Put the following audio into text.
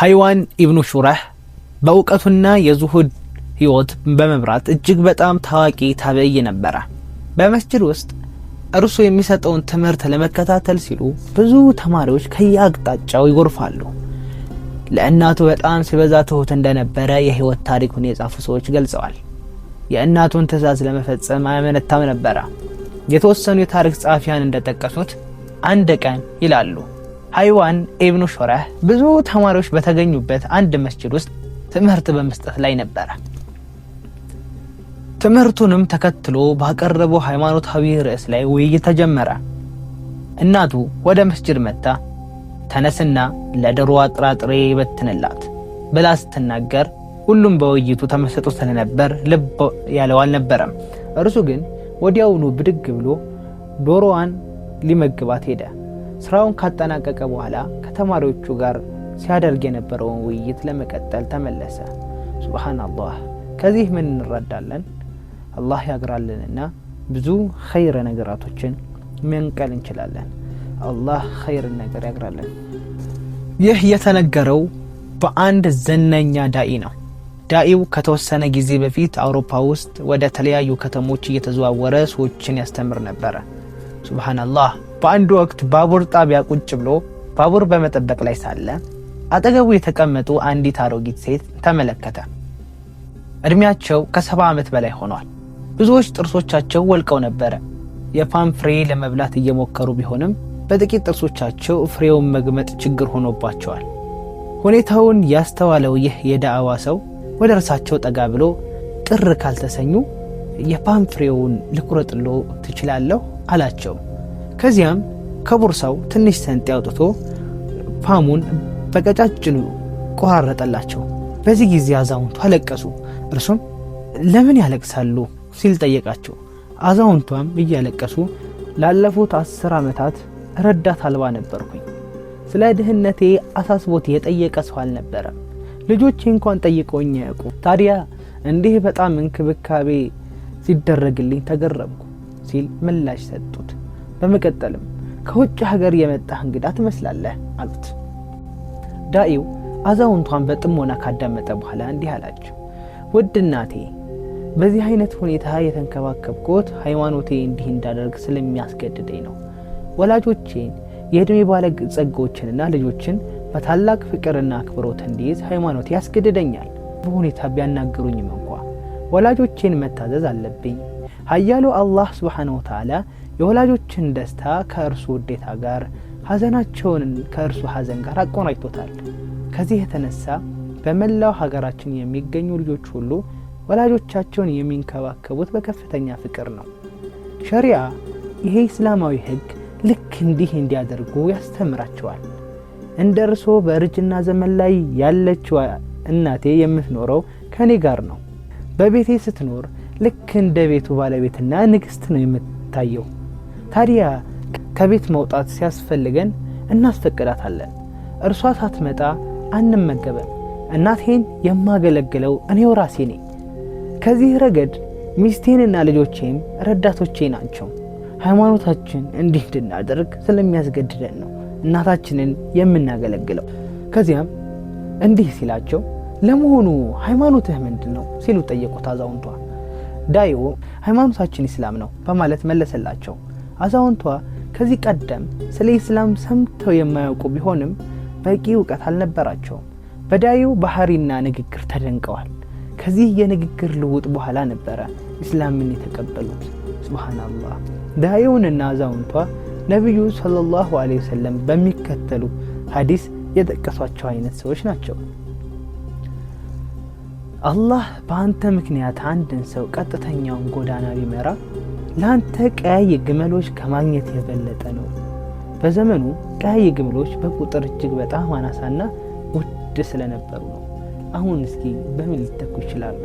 ሀይዋን ኢብኑ ሹረህ በእውቀቱና የዙሁድ ህይወት በመብራት እጅግ በጣም ታዋቂ ታበይ ነበረ። በመስጂድ ውስጥ እርሱ የሚሰጠውን ትምህርት ለመከታተል ሲሉ ብዙ ተማሪዎች ከየአቅጣጫው ይጎርፋሉ። ለእናቱ በጣም ሲበዛ ትሁት እንደነበረ የህይወት ታሪኩን የጻፉ ሰዎች ገልጸዋል። የእናቱን ትእዛዝ ለመፈጸም አያመነታም ነበረ። የተወሰኑ የታሪክ ጸሐፊያን እንደጠቀሱት አንድ ቀን ይላሉ ሀይዋን ኢብኑ ሹረህ ብዙ ተማሪዎች በተገኙበት አንድ መስጂድ ውስጥ ትምህርት በመስጠት ላይ ነበረ። ትምህርቱንም ተከትሎ ባቀረበው ሃይማኖታዊ ርዕስ ላይ ውይይት ተጀመረ። እናቱ ወደ መስጂድ መጣ ተነስና ለዶሮዋ ጥራጥሬ በትንላት ብላ ስትናገር ሁሉም በውይይቱ ተመስጦ ስለነበር ልብ ያለው አልነበረም። እርሱ ግን ወዲያውኑ ብድግ ብሎ ዶሮዋን ሊመግባት ሄደ። ስራውን ካጠናቀቀ በኋላ ከተማሪዎቹ ጋር ሲያደርግ የነበረውን ውይይት ለመቀጠል ተመለሰ። ሱብሃንአላህ። ከዚህ ምን እንረዳለን? አላህ ያግራልንና ብዙ ኸይር ነገራቶችን መንቀል እንችላለን። አላህ ኸይር ነገር ያግራልን። ይህ የተነገረው በአንድ ዘነኛ ዳኢ ነው። ዳኢው ከተወሰነ ጊዜ በፊት አውሮፓ ውስጥ ወደ ተለያዩ ከተሞች እየተዘዋወረ ሰዎችን ያስተምር ነበረ። ሱብሃንአላህ። በአንድ ወቅት ባቡር ጣቢያ ቁጭ ብሎ ባቡር በመጠበቅ ላይ ሳለ አጠገቡ የተቀመጡ አንዲት አሮጊት ሴት ተመለከተ። እድሜያቸው ከ70 ዓመት በላይ ሆኗል። ብዙዎች ጥርሶቻቸው ወልቀው ነበረ። የፓም ፍሬ ለመብላት እየሞከሩ ቢሆንም በጥቂት ጥርሶቻቸው ፍሬውን መግመጥ ችግር ሆኖባቸዋል። ሁኔታውን ያስተዋለው ይህ የዳዕዋ ሰው ወደ እርሳቸው ጠጋ ብሎ ቅር ካልተሰኙ የፓም ፍሬውን ልቁረጥሎ ትችላለሁ አላቸው። ከዚያም ከቦርሳው ትንሽ ሰንጤ አውጥቶ ፓሙን በቀጫጭኑ ቆራረጠላቸው። በዚህ ጊዜ አዛውንቱ አለቀሱ። እርሱም ለምን ያለቅሳሉ ሲል ጠየቃቸው። አዛውንቷም እያለቀሱ ላለፉት 10 ዓመታት ረዳት አልባ ነበርኩኝ። ስለ ድህነቴ አሳስቦት የጠየቀ ሰው አልነበረም። ልጆቼ እንኳን ጠይቀውኝ ያውቁ። ታዲያ እንዲህ በጣም እንክብካቤ ሲደረግልኝ ተገረምኩ ሲል ምላሽ ሰጡት። በመቀጠልም ከውጭ ሀገር የመጣህ እንግዳ ትመስላለህ አሉት። ዳኢው አዛውንቷን በጥሞና ካዳመጠ በኋላ እንዲህ አላቸው። ውድ እናቴ፣ በዚህ አይነት ሁኔታ የተንከባከብኩት ሃይማኖቴ እንዲህ እንዳደርግ ስለሚያስገድደኝ ነው። ወላጆቼን የእድሜ ባለጸጋዎችንና ልጆችን በታላቅ ፍቅርና አክብሮት እንዲይዝ ሃይማኖቴ ያስገድደኛል። በሁኔታ ቢያናግሩኝም እንኳ ወላጆቼን መታዘዝ አለብኝ። ኃያሉ አላህ ሱብሓነሁ ወተዓላ የወላጆችን ደስታ ከእርሱ ውዴታ ጋር፣ ሐዘናቸውን ከእርሱ ሐዘን ጋር አቆራኝቶታል። ከዚህ የተነሳ በመላው ሀገራችን የሚገኙ ልጆች ሁሉ ወላጆቻቸውን የሚንከባከቡት በከፍተኛ ፍቅር ነው። ሸሪዓ ይሄ እስላማዊ ህግ ልክ እንዲህ እንዲያደርጉ ያስተምራቸዋል። እንደ እርሶ በእርጅና ዘመን ላይ ያለችው እናቴ የምትኖረው ከኔ ጋር ነው። በቤቴ ስትኖር ልክ እንደ ቤቱ ባለቤትና ንግስት ነው የምታየው። ታዲያ ከቤት መውጣት ሲያስፈልገን እናስፈቅዳታለን። እርሷ ሳትመጣ አንመገበም። እናቴን የማገለግለው እኔው ራሴ ነኝ። ከዚህ ረገድ ሚስቴንና ልጆቼም ረዳቶቼ ናቸው። ሃይማኖታችን እንዲህ እንድናደርግ ስለሚያስገድደን ነው እናታችንን የምናገለግለው። ከዚያም እንዲህ ሲላቸው ለመሆኑ ሃይማኖትህ ምንድን ነው ሲሉ ጠየቁት አዛውንቷ። ዳኢው ሃይማኖታችን ኢስላም ነው በማለት መለሰላቸው። አዛውንቷ ከዚህ ቀደም ስለ ኢስላም ሰምተው የማያውቁ ቢሆንም በቂ እውቀት አልነበራቸውም። በዳኢው ባህሪና ንግግር ተደንቀዋል። ከዚህ የንግግር ልውጥ በኋላ ነበረ ኢስላምን የተቀበሉት። ሱብሃንአላህ። ዳኢውንና አዛውንቷ ነብዩ ሰለላሁ ዐለይሂ ወሰለም በሚከተሉ ሐዲስ የጠቀሷቸው አይነት ሰዎች ናቸው። አላህ በአንተ ምክንያት አንድን ሰው ቀጥተኛውን ጎዳና ቢመራ ለአንተ ቀያይ ግመሎች ከማግኘት የበለጠ ነው። በዘመኑ ቀያይ ግመሎች በቁጥር እጅግ በጣም አናሳና ውድ ስለነበሩ ነው። አሁን እስኪ በምን ሊተኩ ይችላሉ?